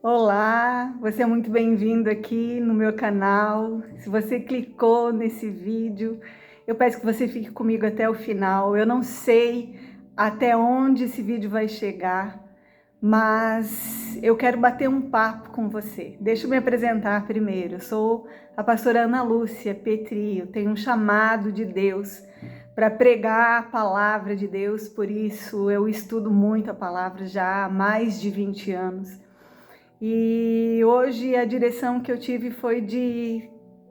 Olá, você é muito bem-vindo aqui no meu canal. Se você clicou nesse vídeo, eu peço que você fique comigo até o final. Eu não sei até onde esse vídeo vai chegar, mas eu quero bater um papo com você. Deixa eu me apresentar primeiro. Eu sou a pastora Ana Lúcia Petri. Eu tenho um chamado de Deus para pregar a palavra de Deus, por isso eu estudo muito a palavra já há mais de 20 anos. E hoje a direção que eu tive foi de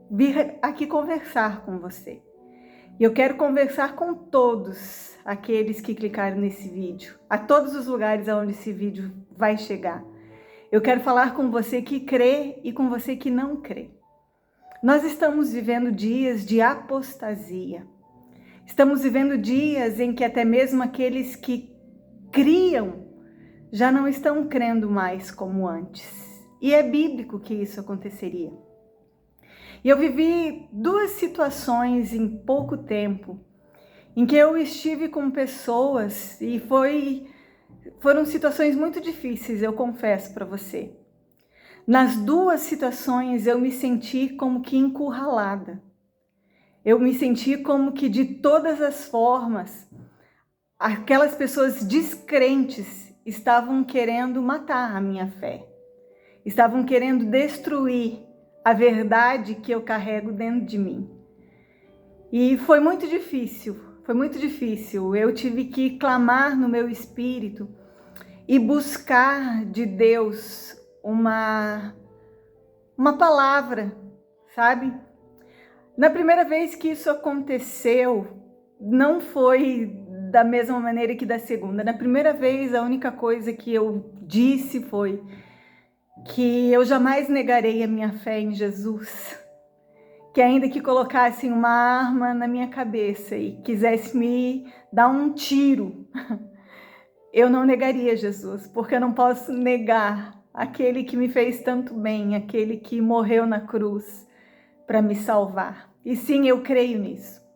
vir aqui conversar com você. E eu quero conversar com todos aqueles que clicaram nesse vídeo, a todos os lugares aonde esse vídeo vai chegar. Eu quero falar com você que crê e com você que não crê. Nós estamos vivendo dias de apostasia. Estamos vivendo dias em que até mesmo aqueles que criam já não estão crendo mais como antes. E é bíblico que isso aconteceria. E eu vivi duas situações em pouco tempo, em que eu estive com pessoas e foram situações muito difíceis, eu confesso para você. Nas duas situações eu me senti como que encurralada. Eu me senti como que de todas as formas, aquelas pessoas descrentes estavam querendo matar a minha fé. Estavam querendo destruir a verdade que eu carrego dentro de mim. E foi muito difícil. Eu tive que clamar no meu espírito e buscar de Deus uma palavra, sabe? Na primeira vez que isso aconteceu, não foi da mesma maneira que da segunda. Na primeira vez, a única coisa que eu disse foi que eu jamais negarei a minha fé em Jesus, que ainda que colocassem uma arma na minha cabeça e quisesse me dar um tiro, eu não negaria Jesus, porque eu não posso negar aquele que me fez tanto bem, aquele que morreu na cruz para me salvar. E sim, eu creio nisso.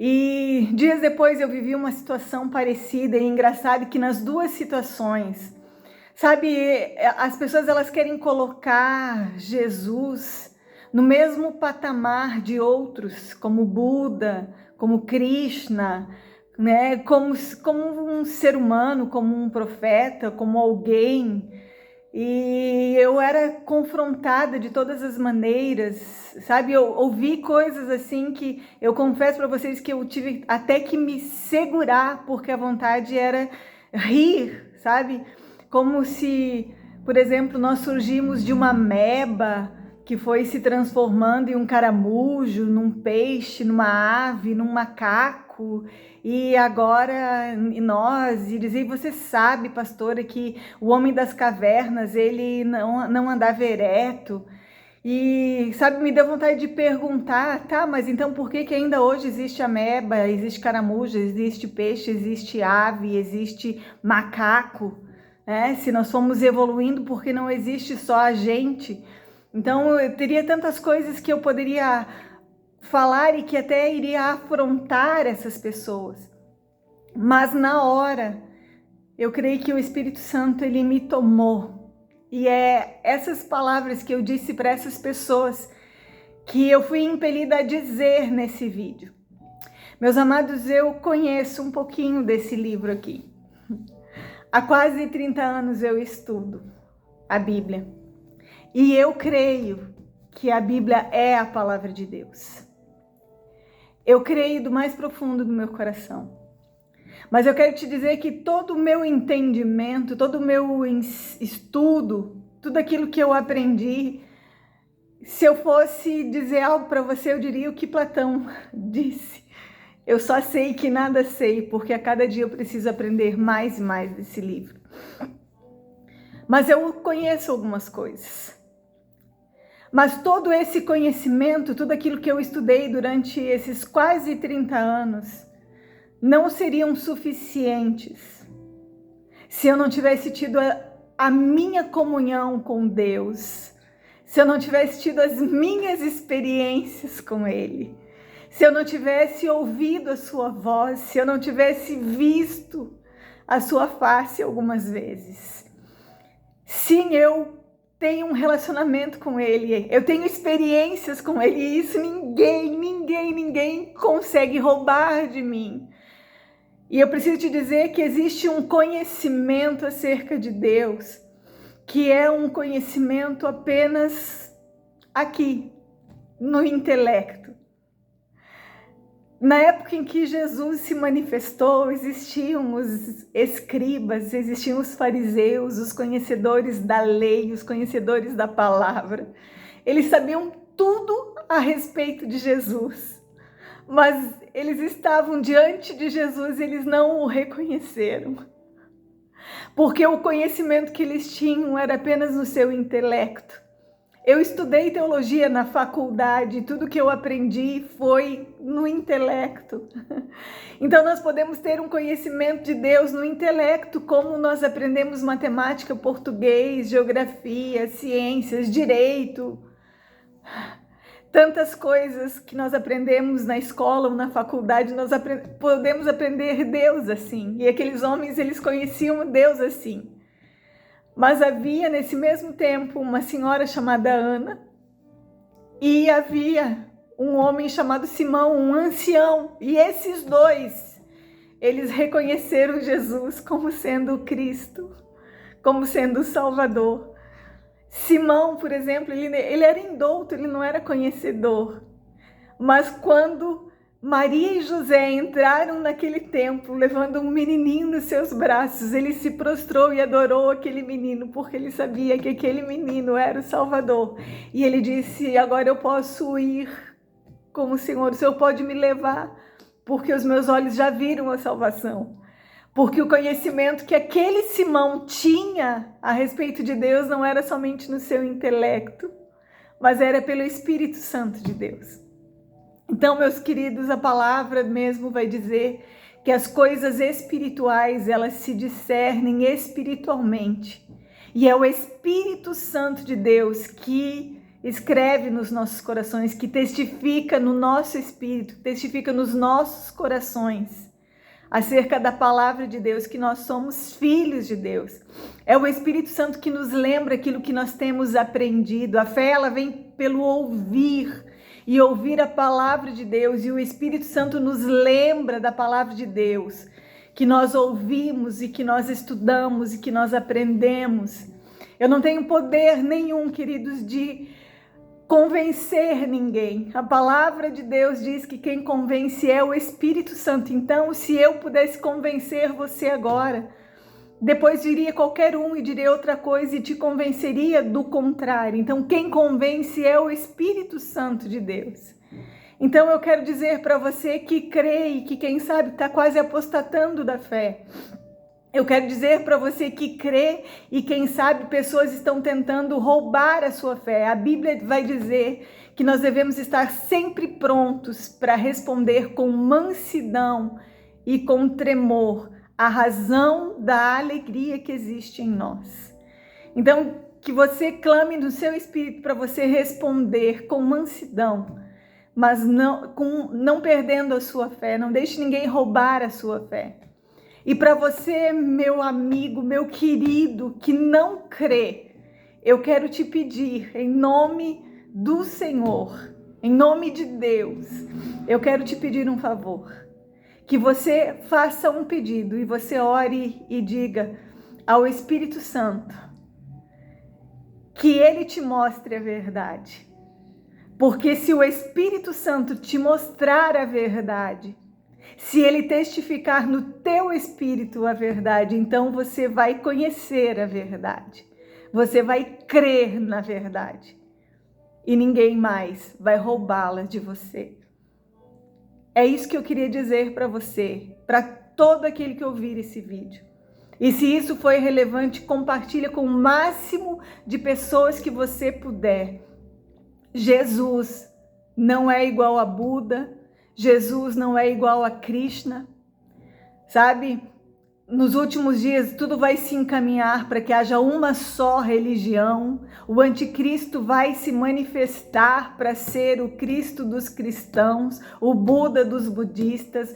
E dias depois eu vivi uma situação parecida e engraçado que nas duas situações, sabe, as pessoas elas querem colocar Jesus no mesmo patamar de outros, como Buda, como Krishna, né? Como um ser humano, como um profeta, como alguém. E eu era confrontada de todas as maneiras, sabe? Eu ouvi coisas assim que eu confesso para vocês que eu tive até que me segurar, porque a vontade era rir, sabe? Como se, por exemplo, nós surgimos de uma ameba que foi se transformando em um caramujo, num peixe, numa ave, num macaco. E agora nós, e dizer, você sabe, pastora, que o homem das cavernas, ele não andava ereto. E, sabe, me deu vontade de perguntar, tá, mas então por que ainda hoje existe ameba, existe caramujo, existe peixe, existe ave, existe macaco, né? Se nós fomos evoluindo, porque não existe só a gente. Então, eu teria tantas coisas que eu poderia falar e que até iria afrontar essas pessoas. Mas na hora, eu creio que o Espírito Santo, ele me tomou. E é essas palavras que eu disse para essas pessoas que eu fui impelida a dizer nesse vídeo. Meus amados, eu conheço um pouquinho desse livro aqui. Há quase 30 anos eu estudo a Bíblia. E eu creio que a Bíblia é a palavra de Deus. Eu creio do mais profundo do meu coração. Mas eu quero te dizer que todo o meu entendimento, todo o meu estudo, tudo aquilo que eu aprendi, se eu fosse dizer algo para você, eu diria o que Platão disse. Eu só sei que nada sei, porque a cada dia eu preciso aprender mais e mais desse livro. Mas eu conheço algumas coisas. Mas todo esse conhecimento, tudo aquilo que eu estudei durante esses quase 30 anos, não seriam suficientes se eu não tivesse tido a minha comunhão com Deus, se eu não tivesse tido as minhas experiências com Ele, se eu não tivesse ouvido a sua voz, se eu não tivesse visto a sua face algumas vezes. Sim, eu tenho um relacionamento com Ele, eu tenho experiências com Ele, e isso ninguém consegue roubar de mim. E eu preciso te dizer que existe um conhecimento acerca de Deus, que é um conhecimento apenas aqui, no intelecto. Na época em que Jesus se manifestou, existiam os escribas, existiam os fariseus, os conhecedores da lei, os conhecedores da palavra. Eles sabiam tudo a respeito de Jesus, mas eles estavam diante de Jesus e eles não o reconheceram, porque o conhecimento que eles tinham era apenas no seu intelecto. Eu estudei teologia na faculdade, tudo que eu aprendi foi no intelecto. Então nós podemos ter um conhecimento de Deus no intelecto, como nós aprendemos matemática, português, geografia, ciências, direito. Tantas coisas que nós aprendemos na escola ou na faculdade, nós podemos aprender Deus assim. E aqueles homens, eles conheciam Deus assim. Mas havia nesse mesmo tempo uma senhora chamada Ana e havia um homem chamado Simão, um ancião. E esses dois, eles reconheceram Jesus como sendo o Cristo, como sendo o Salvador. Simão, por exemplo, ele era indouto, ele não era conhecedor. Mas quando Maria e José entraram naquele templo, levando um menininho nos seus braços, ele se prostrou e adorou aquele menino, porque ele sabia que aquele menino era o Salvador. E ele disse: agora eu posso ir com o Senhor pode me levar, porque os meus olhos já viram a salvação. Porque o conhecimento que aquele Simão tinha a respeito de Deus não era somente no seu intelecto, mas era pelo Espírito Santo de Deus. Então, meus queridos, a palavra mesmo vai dizer que as coisas espirituais, elas se discernem espiritualmente. E é o Espírito Santo de Deus que escreve nos nossos corações, que testifica no nosso espírito, testifica nos nossos corações acerca da palavra de Deus, que nós somos filhos de Deus. É o Espírito Santo que nos lembra aquilo que nós temos aprendido. A fé, ela vem pelo ouvir, e ouvir a palavra de Deus, e o Espírito Santo nos lembra da palavra de Deus, que nós ouvimos e que nós estudamos e que nós aprendemos. Eu não tenho poder nenhum, queridos, de convencer ninguém. A palavra de Deus diz que quem convence é o Espírito Santo. Então, se eu pudesse convencer você agora, depois viria qualquer um e diria outra coisa e te convenceria do contrário. Então, quem convence é o Espírito Santo de Deus. Então, eu quero dizer para você que crê e que, quem sabe, está quase apostatando da fé. Eu quero dizer para você que crê e, quem sabe, pessoas estão tentando roubar a sua fé. A Bíblia vai dizer que nós devemos estar sempre prontos para responder com mansidão e com tremor a razão da alegria que existe em nós. Então, que você clame no seu espírito para você responder com mansidão, mas não perdendo a sua fé. Não deixe ninguém roubar a sua fé. E para você, meu amigo, meu querido, que não crê, eu quero te pedir, em nome do Senhor, em nome de Deus, eu quero te pedir um favor. Que você faça um pedido e você ore e diga ao Espírito Santo que ele te mostre a verdade. Porque se o Espírito Santo te mostrar a verdade, se ele testificar no teu espírito a verdade, então você vai conhecer a verdade. Você vai crer na verdade. E ninguém mais vai roubá-la de você. É isso que eu queria dizer para você, para todo aquele que ouvir esse vídeo. E se isso foi relevante, compartilha com o máximo de pessoas que você puder. Jesus não é igual a Buda, Jesus não é igual a Krishna, sabe? Nos últimos dias tudo vai se encaminhar para que haja uma só religião. O anticristo vai se manifestar para ser o Cristo dos cristãos, o Buda dos budistas,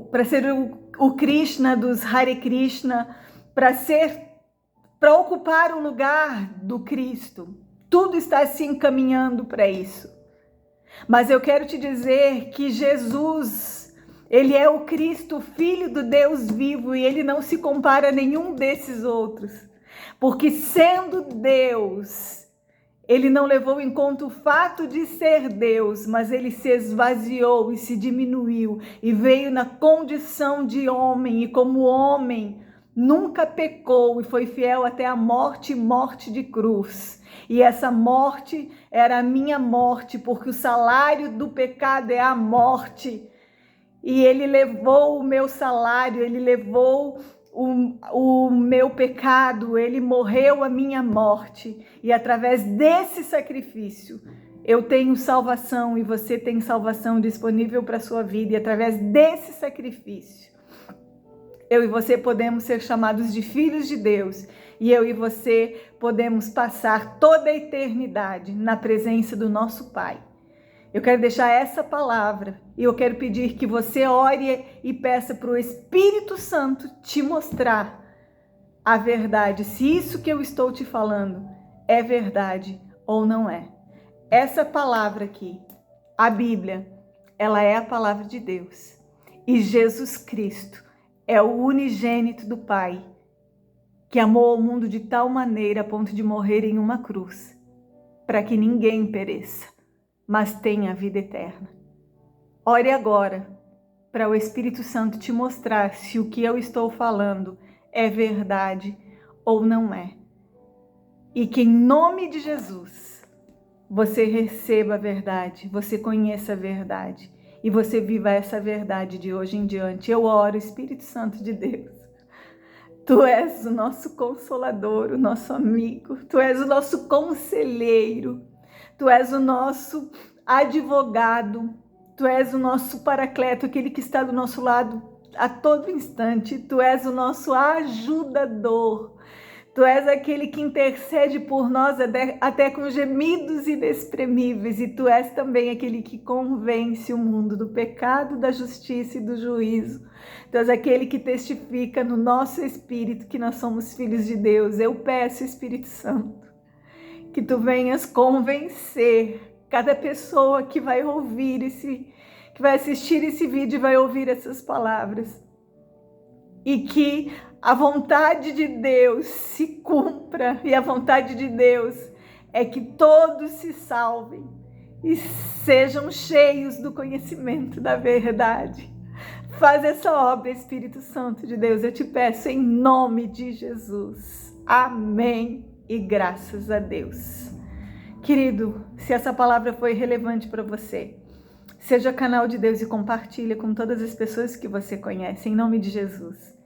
para ser o Krishna dos Hare Krishna, para ser para ocupar o lugar do Cristo. Tudo está se encaminhando para isso. Mas eu quero te dizer que Jesus, ele é o Cristo, Filho do Deus vivo, e ele não se compara a nenhum desses outros. Porque sendo Deus, ele não levou em conta o fato de ser Deus, mas ele se esvaziou e se diminuiu e veio na condição de homem, e como homem nunca pecou e foi fiel até a morte, morte de cruz. E essa morte era a minha morte, porque o salário do pecado é a morte. E ele levou o meu salário, ele levou o meu pecado, ele morreu a minha morte. E através desse sacrifício, eu tenho salvação e você tem salvação disponível para a sua vida. E através desse sacrifício, eu e você podemos ser chamados de filhos de Deus. E eu e você podemos passar toda a eternidade na presença do nosso Pai. Eu quero deixar essa palavra e eu quero pedir que você ore e peça para o Espírito Santo te mostrar a verdade, se isso que eu estou te falando é verdade ou não é. Essa palavra aqui, a Bíblia, ela é a palavra de Deus. E Jesus Cristo é o unigênito do Pai, que amou o mundo de tal maneira a ponto de morrer em uma cruz, para que ninguém pereça, mas tenha a vida eterna. Ore agora para o Espírito Santo te mostrar se o que eu estou falando é verdade ou não é. E que em nome de Jesus você receba a verdade, você conheça a verdade e você viva essa verdade de hoje em diante. Eu oro, Espírito Santo de Deus. Tu és o nosso consolador, o nosso amigo, tu és o nosso conselheiro, tu és o nosso advogado, tu és o nosso paracleto, aquele que está do nosso lado a todo instante, tu és o nosso ajudador, tu és aquele que intercede por nós até com gemidos inexprimíveis, e tu és também aquele que convence o mundo do pecado, da justiça e do juízo. Tu és aquele que testifica no nosso espírito que nós somos filhos de Deus. Eu peço, Espírito Santo, que tu venhas convencer cada pessoa que vai ouvir que vai assistir esse vídeo e vai ouvir essas palavras. E que a vontade de Deus se cumpra, e a vontade de Deus é que todos se salvem e sejam cheios do conhecimento da verdade. Faz essa obra, Espírito Santo de Deus, eu te peço em nome de Jesus. Amém e graças a Deus. Querido, se essa palavra foi relevante para você, seja canal de Deus e compartilha com todas as pessoas que você conhece, em nome de Jesus.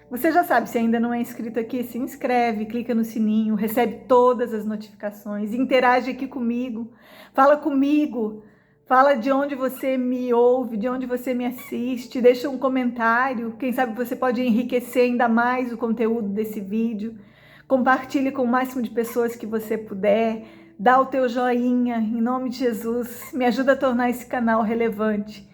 Você já sabe, se ainda não é inscrito aqui, se inscreve, clica no sininho, recebe todas as notificações, interage aqui comigo, fala de onde você me ouve, de onde você me assiste, deixa um comentário, quem sabe você pode enriquecer ainda mais o conteúdo desse vídeo, compartilhe com o máximo de pessoas que você puder, dá o teu joinha, em nome de Jesus, me ajuda a tornar esse canal relevante.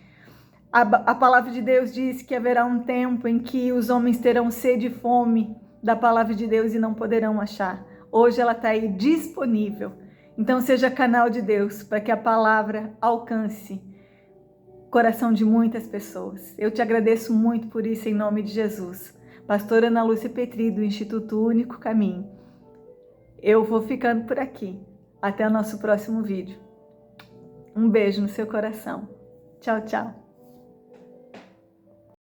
A palavra de Deus diz que haverá um tempo em que os homens terão sede e fome da palavra de Deus e não poderão achar. Hoje ela está aí disponível. Então seja canal de Deus para que a palavra alcance o coração de muitas pessoas. Eu te agradeço muito por isso em nome de Jesus. Pastora Ana Lúcia Petri, do Instituto Único Caminho. Eu vou ficando por aqui. Até o nosso próximo vídeo. Um beijo no seu coração. Tchau, tchau.